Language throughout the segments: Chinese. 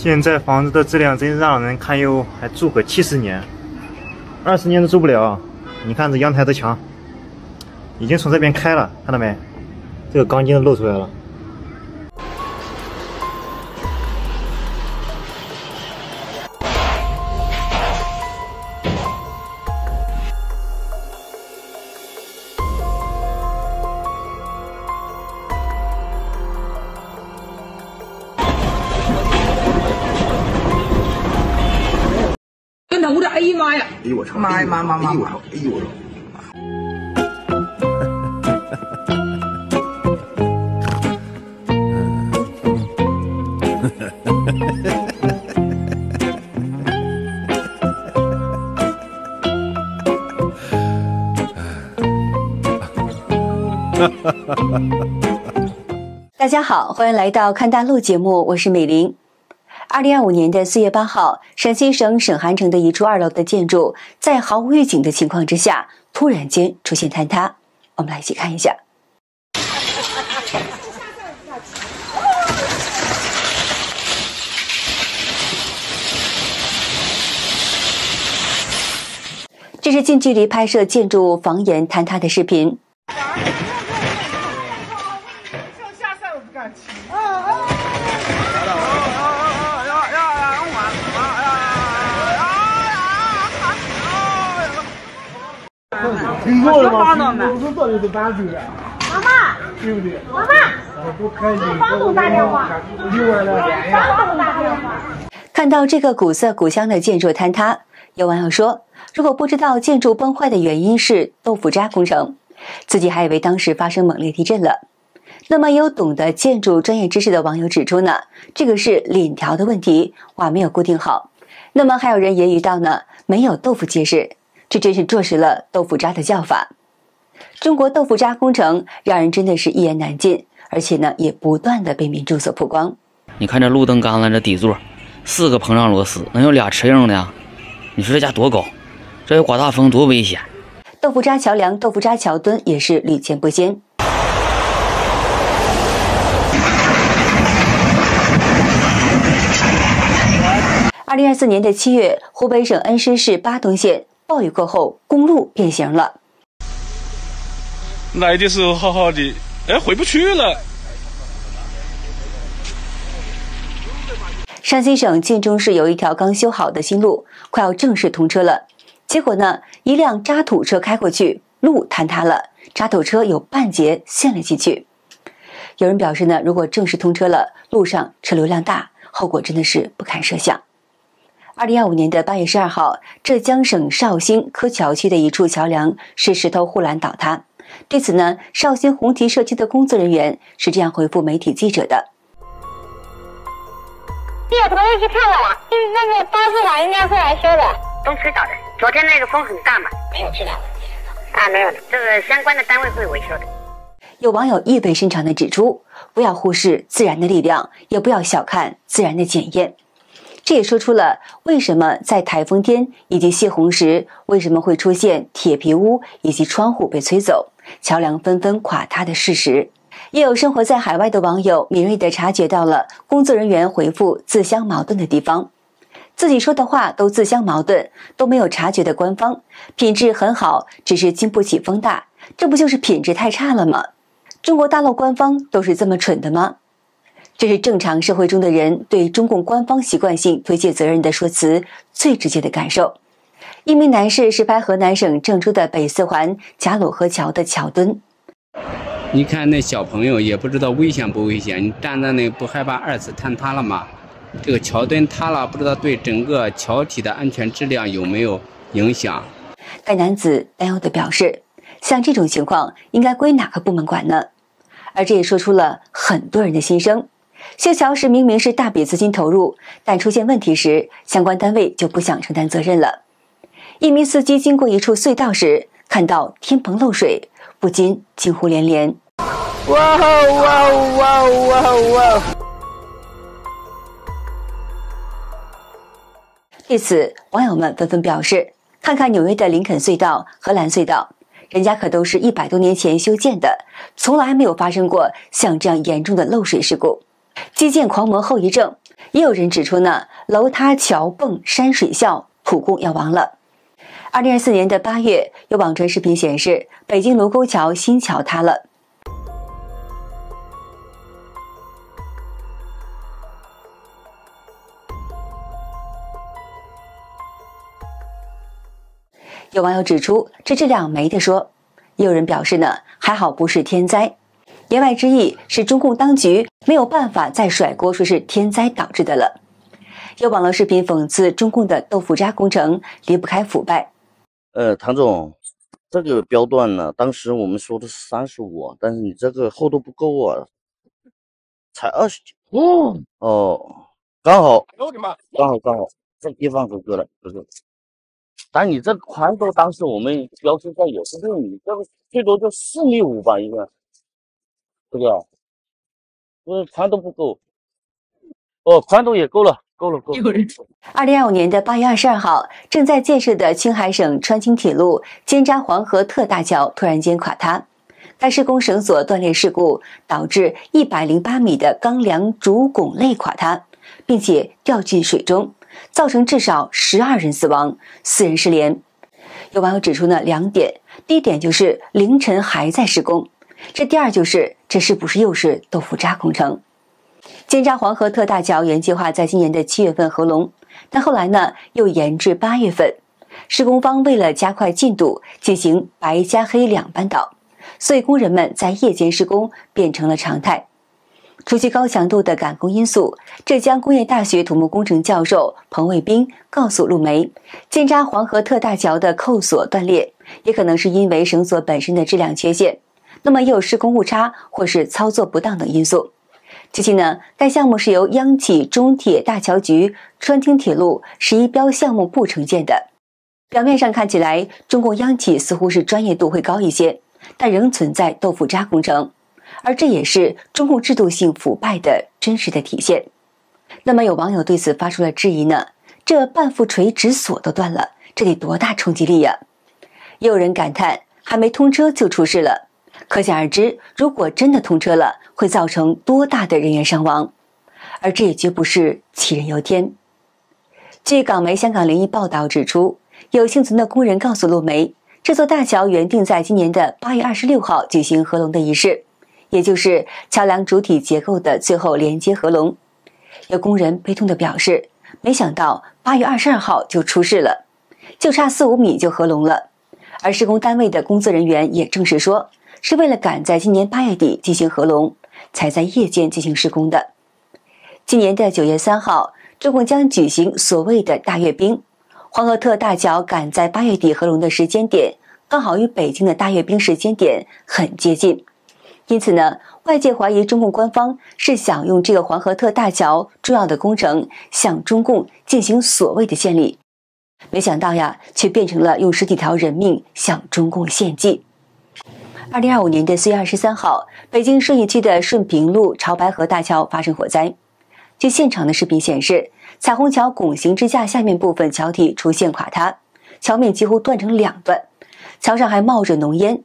现在房子的质量真让人堪忧，还住个70年、20年都住不了。你看这阳台的墙，已经从这边开了，看到没？这个钢筋都露出来了。我这，哎呀妈呀！哎呦我操！妈呀妈！哎呦我操！哎呦我操！大家好，欢迎来到看大陆节目，我是美玲。2025年的4月8号，陕西省沈韩城的一处2楼的建筑，在毫无预警的情况之下，突然间出现坍塌。我们来一起看一下。这是近距离拍摄建筑房檐坍塌的视频。听说了吗？我是这里的班主任。妈妈，对不对？妈妈，不开心。房东打电话。房东打电话。看到这个古色古香的建筑坍塌，有网友说，如果不知道建筑崩坏的原因是豆腐渣工程，自己还以为当时发生猛烈地震了。那么有懂得建筑专业知识的网友指出呢，这个是檩条的问题，瓦没有固定好。那么还有人揶揄到呢，没有豆腐结实。这真是坐实了豆腐渣的叫法。中国豆腐渣工程让人真的是一言难尽，而且呢也不断的被民众所曝光。你看这路灯钢缆这底座，4个膨胀螺丝，能有俩齿形的呀？你说这家多高？这要刮大风多危险！豆腐渣桥梁、豆腐渣桥墩也是屡见不鲜。2024年的7月，湖北省恩施市巴东县暴雨过后，公路变形了。来的时候好好的，哎，回不去了。山西省晋中市有一条刚修好的新路，快要正式通车了。结果呢，一辆渣土车开过去，路坍塌了，渣土车有半截陷了进去。有人表示呢，如果正式通车了，路上车流量大，后果真的是不堪设想。2025年的8月12号，浙江省绍兴柯桥区的一处桥梁是石头护栏倒塌。对此呢，绍兴红旗社区的工作人员是这样回复媒体记者的：我昨天去看了，那个巴士塔应该会来修的。风吹倒的，昨天那个风很大嘛，没有质量问题啊，没有的，这个相关的单位会维修的。有网友意味深长地指出，不要忽视自然的力量，也不要小看自然的检验。这也说出了为什么在台风天以及泄洪时，为什么会出现铁皮屋以及窗户被吹走，桥梁纷纷垮塌的事实。也有生活在海外的网友敏锐地察觉到了工作人员回复自相矛盾的地方，自己说的话都自相矛盾，都没有察觉的官方品质很好，只是经不起风大，这不就是品质太差了吗？中国大陆官方都是这么蠢的吗？这是正常社会中的人对中共官方习惯性推卸责任的说辞最直接的感受。一名男士是拍河南省郑州的北四环贾鲁河桥的桥墩。你看那小朋友也不知道危险不危险，你站在那不害怕2次坍塌了吗？这个桥墩塌了，不知道对整个桥体的安全质量有没有影响？该男子担忧地表示，像这种情况应该归哪个部门管呢？而这也说出了很多人的心声。修桥时明明是大笔资金投入，但出现问题时，相关单位就不想承担责任了。一名司机经过一处隧道时，看到天棚漏水，不禁惊呼连连。哇哇哇哇哇！对此，网友们纷纷表示，看看纽约的林肯隧道、荷兰隧道，人家可都是100多年前修建的，从来没有发生过像这样严重的漏水事故。基建狂魔后遗症，也有人指出呢，楼塌桥崩山水啸，普供要亡了。2024年的8月，有网传视频显示，北京卢沟桥新桥塌了。有网友指出，这质量没得说。也有人表示呢，还好不是天灾。言外之意是中共当局没有办法再甩锅说是天灾导致的了。有网络视频讽刺中共的豆腐渣工程离不开腐败。唐总，这个标段呢，当时我们说的是35，但是你这个厚度不够啊，才29。刚好，刚好，这地方合格了，合格。但你这宽度当时我们标志在也是6米，这个最多就4.5米吧一个，这个，宽度不够。宽度也够了。2025年的8月22号，正在建设的青海省川青铁路尖扎黄河特大桥突然间垮塌，该施工绳索断裂事故导致108米的钢梁主拱肋垮塌，并且掉进水中，造成至少12人死亡，4人失联。有网友指出呢2点，第一点就是凌晨还在施工，第二就是这是不是又是豆腐渣工程？尖扎黄河特大桥原计划在今年的7月份合龙，但后来呢又延至8月份。施工方为了加快进度，进行白加黑2班倒，所以工人们在夜间施工变成了常态。除去高强度的赶工因素，浙江工业大学土木工程教授彭卫兵告诉路媒，尖扎黄河特大桥的扣索断裂，也可能是因为绳索本身的质量缺陷，那么也有施工误差或是操作不当等因素。据悉呢，该项目是由央企中铁大桥局川汀铁路11标项目部承建的。表面上看起来，中共央企似乎是专业度会高一些，但仍存在豆腐渣工程，而这也是中共制度性腐败的真实的体现。那么有网友对此发出了质疑呢，这半副锤指锁都断了，这得多大冲击力呀？也有人感叹，还没通车就出事了。可想而知，如果真的通车了，会造成多大的人员伤亡，而这也绝不是杞人忧天。据港媒香港01报道指出，有幸存的工人告诉路媒，这座大桥原定在今年的8月26号举行合龙的仪式，也就是桥梁主体结构的最后连接合龙。有工人悲痛地表示，没想到8月22号就出事了，就差4-5米就合龙了。而施工单位的工作人员也证实说，是为了赶在今年8月底进行合龙，才在夜间进行施工的。今年的9月3号，中共将举行所谓的大阅兵，黄河特大桥赶在8月底合龙的时间点，刚好与北京的大阅兵时间点很接近。因此呢，外界怀疑中共官方是想用这个黄河特大桥重要的工程向中共进行所谓的献礼，没想到呀，却变成了用10几条人命向中共献祭。2025年的4月23号，北京顺义区的顺平路潮白河大桥发生火灾。据现场的视频显示，彩虹桥拱形支架下面部分桥体出现垮塌，桥面几乎断成2段，桥上还冒着浓烟。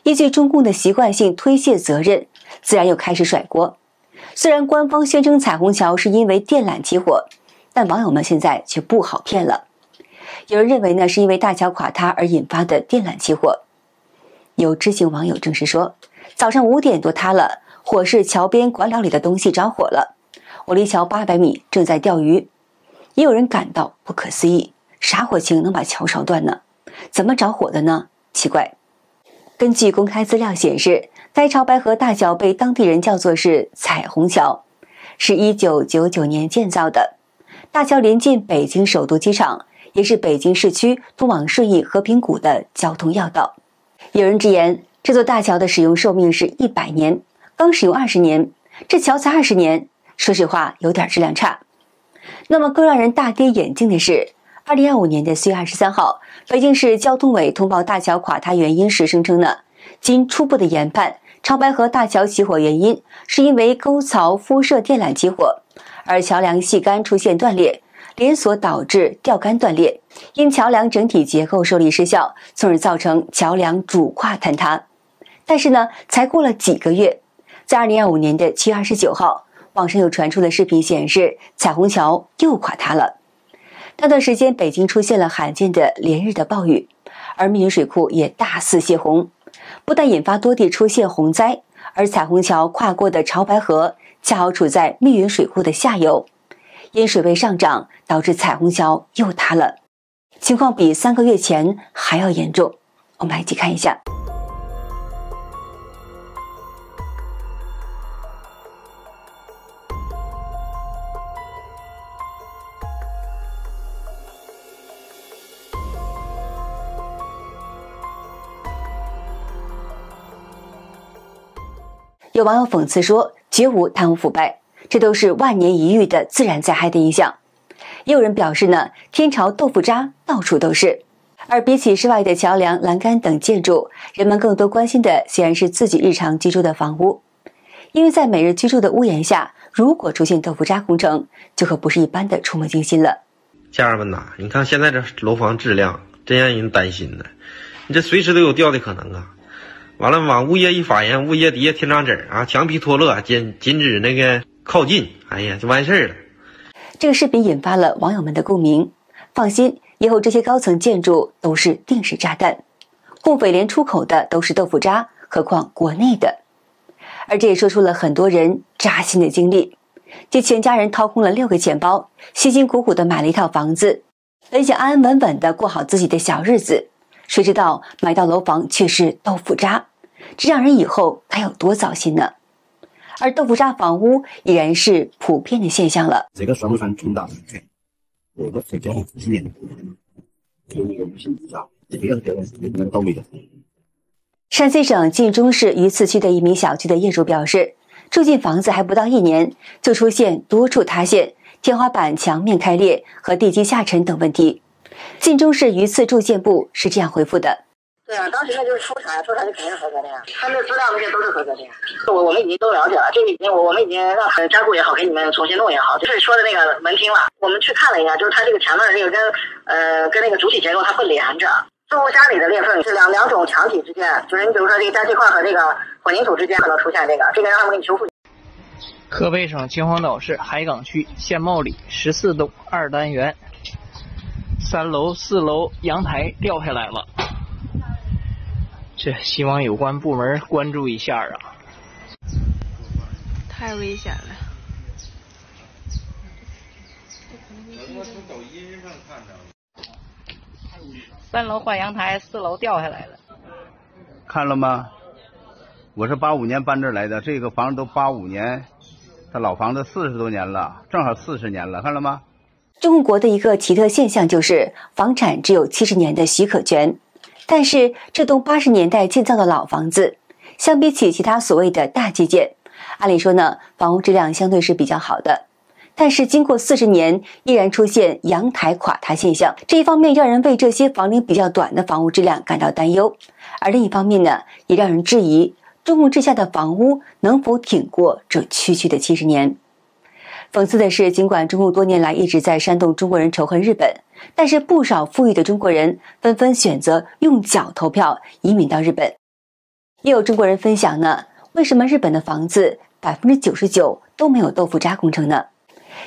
依据中共的习惯性推卸责任，自然又开始甩锅。虽然官方宣称彩虹桥是因为电缆起火，但网友们现在却不好骗了。有人认为呢，是因为大桥垮塌而引发的电缆起火。有知情网友证实说，早上5点多塌了，火是桥边管寮里的东西着火了，我离桥800米，正在钓鱼。也有人感到不可思议，啥火情能把桥烧断呢？怎么着火的呢？奇怪。根据公开资料显示，该潮白河大桥被当地人叫做是彩虹桥，是1999年建造的。大桥临近北京首都机场，也是北京市区通往顺义和平谷的交通要道。有人直言，这座大桥的使用寿命是100年，刚使用20年，这桥才20年，说实话有点质量差。那么更让人大跌眼镜的是，2025年的4月23号，北京市交通委通报大桥垮塌原因时声称呢，经初步的研判，潮白河大桥起火原因是因为沟槽敷设电缆起火，而桥梁细杆出现断裂，连锁导致吊杆断裂，因桥梁整体结构受力失效，从而造成桥梁主跨坍塌。但是呢，才过了几个月，在2025年的7月29号，网上又传出的视频显示，彩虹桥又垮塌了。那段时间，北京出现了罕见的连日的暴雨，而密云水库也大肆泄洪，不但引发多地出现洪灾，而彩虹桥跨过的潮白河恰好处在密云水库的下游，因水位上涨，导致彩虹桥又塌了，情况比3个月前还要严重。我们来一起看一下。有网友讽刺说，绝无贪污腐败，这都是万年一遇的自然灾害的影响。也有人表示呢，天朝豆腐渣到处都是。而比起室外的桥梁、栏杆等建筑，人们更多关心的显然是自己日常居住的房屋。因为在每日居住的屋檐下，如果出现豆腐渣工程，就可不是一般的触目惊心了。家人们呐，你看现在这楼房质量真让人担心呢，你这随时都有掉的可能啊。完了，往物业一发言，物业底下贴张纸啊，墙皮脱落，禁止那个靠近，哎呀，就完事儿了。这个视频引发了网友们的共鸣。放心，以后这些高层建筑都是定时炸弹，共匪连出口的都是豆腐渣，何况国内的。而这也说出了很多人扎心的经历，这全家人掏空了6个钱包，辛辛苦苦的买了一套房子，本想安安稳稳的过好自己的小日子，谁知道买到楼房却是豆腐渣，这让人以后该有多糟心呢？而豆腐渣房屋已然是普遍的现象了。这个算不算重大损害？我的社交纪念，这个不是比较，这个蛮倒霉的。山西省晋中市榆次区的一名小区的业主表示，住进房子还不到1年，就出现多处塌陷、天花板墙面开裂和地基下沉等问题。晋中市榆次住建部是这样回复的。对啊，当时那就是出产就肯定是合格的呀，他们的资料那些都是合格的呀。我们已经都了解了，这个我们已经让加固也好，给你们重新弄也好，就是说的那个门厅了，我们去看了一下，就是它这个前面这个跟那个主体结构它不连着，住户家里的裂缝是两种墙体之间，就是你比如说这个粘气块和这个混凝土之间可能出现这个让他们给你修复。河北省秦皇岛市海港区县茂里14栋2单元，3楼、4楼阳台掉下来了。这希望有关部门关注一下啊！太危险了。我从抖音上看着。3楼换阳台，4楼掉下来了。看了吗？我是85年搬这来的，这个房子都85年，它老房子40多年了，正好40年了，看了吗？中国的一个奇特现象就是房产只有70年的许可权。但是这栋80年代建造的老房子，相比起其他所谓的大基建，按理说呢，房屋质量相对是比较好的。但是经过40年，依然出现阳台垮塌现象。这一方面让人为这些房龄比较短的房屋质量感到担忧，而另一方面呢，也让人质疑中共治下的房屋能否挺过这区区的70年。讽刺的是，尽管中共多年来一直在煽动中国人仇恨日本，但是不少富裕的中国人纷纷选择用脚投票移民到日本。也有中国人分享呢，为什么日本的房子99%都没有豆腐渣工程呢？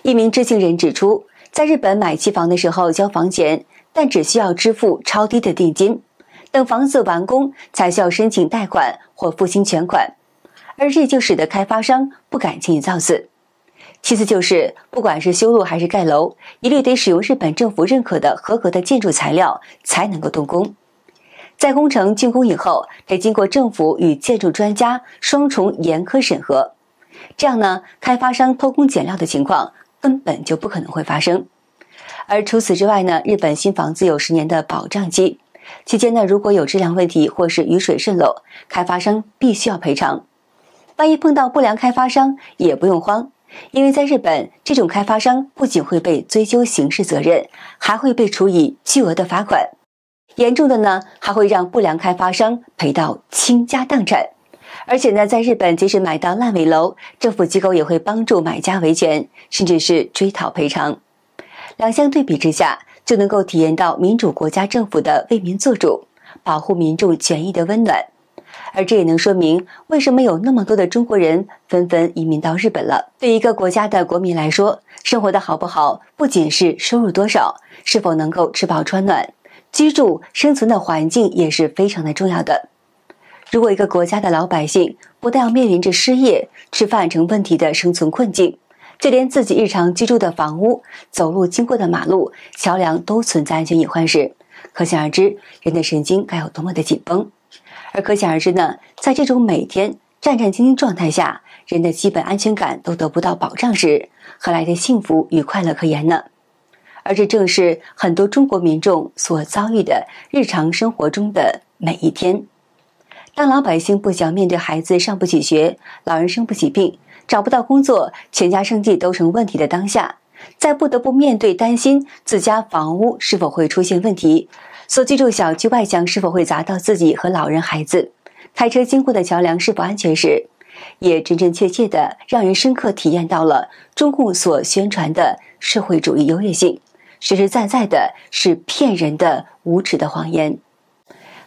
一名知情人指出，在日本买期房的时候交房钱，但只需要支付超低的定金，等房子完工才需要申请贷款或付清全款，而这就使得开发商不敢轻易造次。其次就是，不管是修路还是盖楼，一律得使用日本政府认可的合格的建筑材料才能够动工。在工程竣工以后，得经过政府与建筑专家双重严苛审核，这样呢，开发商偷工减料的情况根本就不可能会发生。而除此之外呢，日本新房子有10年的保障期，期间呢，如果有质量问题或是雨水渗漏，开发商必须要赔偿。万一碰到不良开发商，也不用慌。因为在日本，这种开发商不仅会被追究刑事责任，还会被处以巨额的罚款。严重的呢，还会让不良开发商赔到倾家荡产。而且呢，在日本，即使买到烂尾楼，政府机构也会帮助买家维权，甚至是追讨赔偿。两相对比之下，就能够体验到民主国家政府的为民做主、保护民众权益的温暖。而这也能说明为什么有那么多的中国人纷纷移民到日本了。对一个国家的国民来说，生活的好不好，不仅是收入多少，是否能够吃饱穿暖，居住生存的环境也是非常的重要的。如果一个国家的老百姓不但要面临着失业、吃饭成问题的生存困境，就连自己日常居住的房屋、走路经过的马路、桥梁都存在安全隐患时，可想而知人的神经该有多么的紧绷。而可想而知呢，在这种每天战战兢兢状态下，人的基本安全感都得不到保障时，何来的幸福与快乐可言呢？而这正是很多中国民众所遭遇的日常生活中的每一天。当老百姓不想面对孩子上不起学、老人生不起病、找不到工作、全家生计都成问题的当下，在不得不面对担心自家房屋是否会出现问题，所居住小区外墙是否会砸到自己和老人孩子，开车经过的桥梁是否安全时，也真真切切地让人深刻体验到了中共所宣传的社会主义优越性，实实在在的是骗人的无耻的谎言。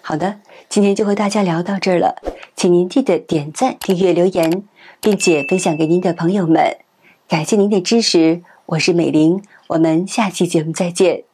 好的，今天就和大家聊到这儿了，请您记得点赞、订阅、留言，并且分享给您的朋友们。感谢您的支持，我是美玲，我们下期节目再见。